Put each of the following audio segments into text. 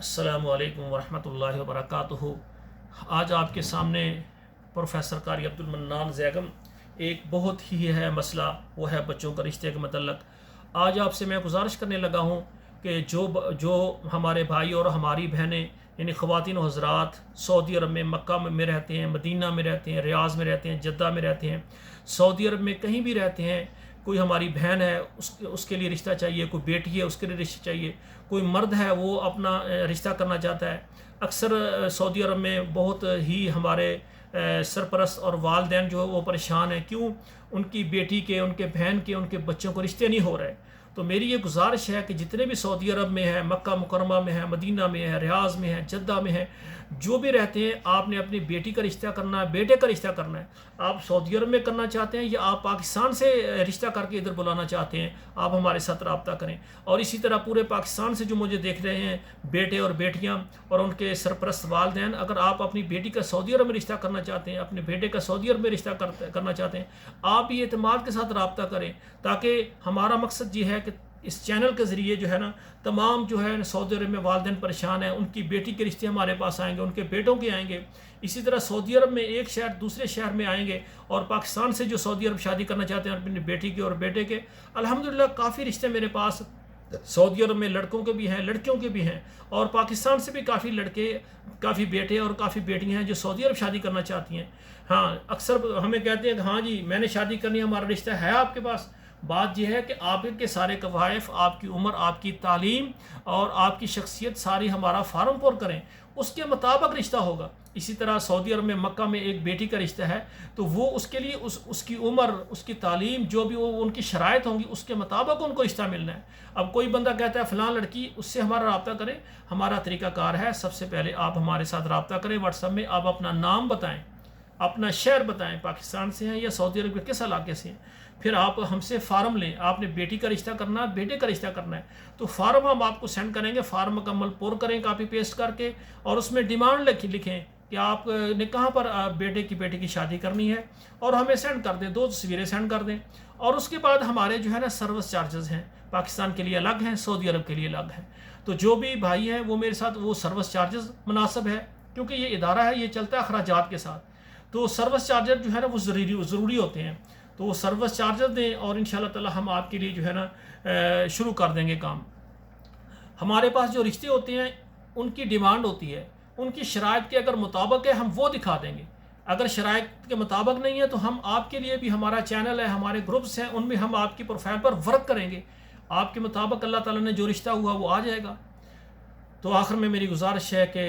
अस्सलामु अलैकुम वरहमतुल्लाहि वबरकातुहू। आज आपके सामने प्रोफेसर कारी अब्दुल मन्नान ज़ैगम एक बहुत ही है मसला, वो है बच्चों का रिश्ते के मतलब। आज आपसे मैं गुजारिश करने लगा हूँ कि जो हमारे भाई और हमारी बहनें यानी ख़वातीन और हज़रात सऊदी अरब में मक्का में रहते हैं, मदीना में रहते हैं, रियाज़ में रहते हैं, जद्दा में रहते हैं, सऊदी अरब में कहीं भी रहते हैं, कोई हमारी बहन है उसके लिए रिश्ता चाहिए, कोई बेटी है उसके लिए रिश्ता चाहिए, कोई मर्द है वो अपना रिश्ता करना चाहता है। अक्सर सऊदी अरब में बहुत ही हमारे सरपरस्त और वालदैन जो है वो परेशान हैं, क्यों उनकी बेटी के, उनके बहन के, उनके बच्चों को रिश्ते नहीं हो रहे। तो मेरी ये गुजारिश है कि जितने भी सऊदी अरब में है, मक्का मुकरमा में है, मदीना में है, रियाज़ में है, जद्दा में है, जो भी रहते हैं, आपने अपनी बेटी का रिश्ता करना है, बेटे का रिश्ता करना है। आप सऊदी अरब में करना चाहते हैं या आप पाकिस्तान से रिश्ता करके इधर बुलाना चाहते हैं, आप हमारे साथ रब्ता करें। और इसी तरह पूरे पाकिस्तान से जो मुझे देख रहे हैं बेटे और बेटियां और उनके सरपरस्त वालदैन, अगर आप अपनी बेटी का सऊदी अरब में रिश्ता करना चाहते हैं, अपने बेटे का सऊदी अरब में रिश्ता करना चाहते हैं, आप भी एतमाद के साथ रब्ता करें, ताकि हमारा मकसद ये है कि इस चैनल के ज़रिए जो है ना तमाम जो है सऊदी अरब में वालिदैन परेशान हैं, उनकी बेटी के रिश्ते हमारे पास आएंगे, उनके बेटों के आएंगे। इसी तरह सऊदी अरब में एक शहर दूसरे शहर में आएंगे, और पाकिस्तान से जो सऊदी अरब शादी करना चाहते हैं अपनी बेटी के और बेटे के, अल्हम्दुलिल्लाह काफ़ी रिश्ते मेरे पास सऊदी अरब में लड़कों के भी हैं, लड़कियों के भी हैं, और पाकिस्तान से भी काफ़ी लड़के, काफ़ी बेटे और काफ़ी बेटियां हैं जो सऊदी अरब शादी करना चाहती हैं। हाँ, अक्सर हमें कहते हैं कि हाँ जी मैंने शादी करनी है, हमारा रिश्ता है आपके पास। बात यह है कि आपके सारे कवायफ, आपकी उम्र, आपकी तालीम और आपकी शख्सियत सारी हमारा फार्म पर करें, उसके मुताबिक रिश्ता होगा। इसी तरह सऊदी अरब में मक्का में एक बेटी का रिश्ता है, तो वो उसके लिए उसकी उम्र, उसकी तालीम, जो भी वो उनकी शराइत होंगी उसके मुताबिक उनको रिश्ता मिलना है। अब कोई बंदा कहता है फ़लाँ लड़की, उससे हमारा रब्ता करें, हमारा तरीक़ाकार है, सबसे पहले आप हमारे साथ रब्ता करें व्हाट्सएप में, आप अपना नाम बताएँ, अपना शहर बताएं, पाकिस्तान से हैं या सऊदी अरब के किस इलाके से हैं, फिर आप हमसे फ़ार्म लें। आपने बेटी का रिश्ता करना है, बेटे का रिश्ता करना है, तो फ़ार्म हम आपको सेंड करेंगे, फ़ार्म मुकम्मल पुर करें कापी पेस्ट करके, और उसमें डिमांड लिखें कि आपने कहाँ पर बेटे की बेटी की शादी करनी है, और हमें सेंड कर दें, 2 तस्वीरें सेंड कर दें। और उसके बाद हमारे जो है ना सर्विस चार्जेस हैं, पाकिस्तान के लिए अलग हैं, सऊदी अरब के लिए अलग हैं। तो जो भी भाई हैं वो मेरे साथ वो सर्विस चार्जेस मुनासिब है, क्योंकि ये इदारा है, ये चलता है अखराजात के साथ, तो सर्विस चार्जर जो है ना वो ज़रूरी होते हैं, तो वो सर्विस चार्जर दें, और इंशाल्लाह ताला हम आपके लिए जो है ना शुरू कर देंगे काम। हमारे पास जो रिश्ते होते हैं उनकी डिमांड होती है, उनकी शराइत के अगर मुताबिक है हम वो दिखा देंगे, अगर शराइत के मुताबिक नहीं है तो हम आपके लिए भी, हमारा चैनल है, हमारे ग्रुप्स हैं, उनमें हम आपकी प्रोफाइल पर वर्क करेंगे, आपके मुताबिक अल्लाह ताला ने जो रिश्ता हुआ वो आ जाएगा। तो आखिर में मेरी गुजारिश है कि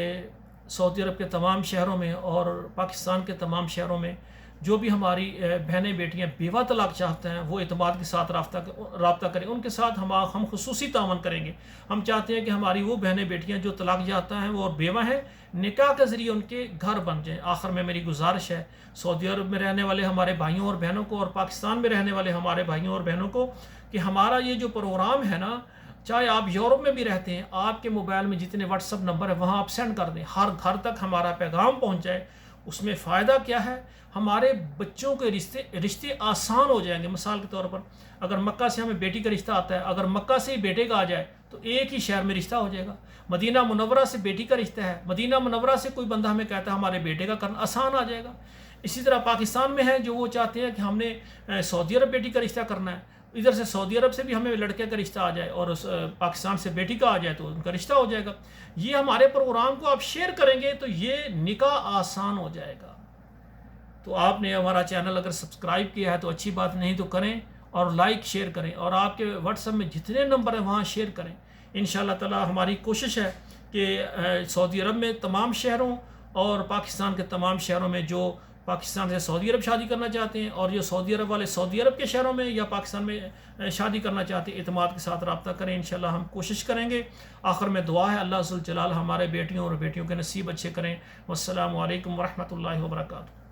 सऊदी अरब के तमाम शहरों में और पाकिस्तान के तमाम शहरों में जो भी हमारी बहनें बेटियां बेवा तलाक चाहते हैं वो एतमाद के साथ रब्ता करें, उनके साथ हम खुसूसी तावन करेंगे। हम चाहते हैं कि हमारी वो बहनें बेटियां जो तलाक चाहता हैं वो और बेवा हैं, निकाह के ज़रिए उनके घर बन जाएँ। आखिर में मेरी गुजारिश है सऊदी अरब में रहने वाले हमारे भाइयों और बहनों को और पाकिस्तान में रहने वाले हमारे भाइयों और बहनों को कि हमारा ये जो प्रोग्राम है ना, चाहे आप यूरोप में भी रहते हैं, आपके मोबाइल में जितने व्हाट्सअप नंबर है वहाँ आप सेंड कर दें, हर घर तक हमारा पैगाम पहुँच जाए। उसमें फ़ायदा क्या है, हमारे बच्चों के रिश्ते आसान हो जाएंगे। मिसाल के तौर पर अगर मक्का से हमें बेटी का रिश्ता आता है, अगर मक्का से ही बेटे का आ जाए तो एक ही शहर में रिश्ता हो जाएगा। मदीना मुनव्वरा से बेटी का रिश्ता है, मदीना मुनव्वरा से कोई बंदा हमें कहता है हमारे बेटे का करना, आसान आ जाएगा। इसी तरह पाकिस्तान में है जो वो चाहते हैं कि हमने सऊदी अरब बेटी का रिश्ता करना है, इधर से सऊदी अरब से भी हमें लड़के का रिश्ता आ जाए और पाकिस्तान से बेटी का आ जाए तो उनका रिश्ता हो जाएगा। ये हमारे प्रोग्राम को आप शेयर करेंगे तो ये निकाह आसान हो जाएगा। तो आपने हमारा चैनल अगर सब्सक्राइब किया है तो अच्छी बात, नहीं तो करें, और लाइक शेयर करें, और आपके व्हाट्सएप में जितने नंबर हैं वहाँ शेयर करें। इंशाल्लाह ताला हमारी कोशिश है कि सऊदी अरब में तमाम शहरों और पाकिस्तान के तमाम शहरों में जो पाकिस्तान से सऊदी अरब शादी करना चाहते हैं और जो सऊदी अरब वाले सऊदी अरब के शहरों में या पाकिस्तान में शादी करना चाहते हैं, एतमाद के साथ रब्ता करें। इंशाल्लाह हम कोशिश करेंगे। आखिर में दुआ है अल्लाह ज़ुल जलाल हमारे बेटियों और बेटियों के नसीब अच्छे करें। वस्सलामु अलैकुम वरहमतुल्लाहि वबरकातुहू।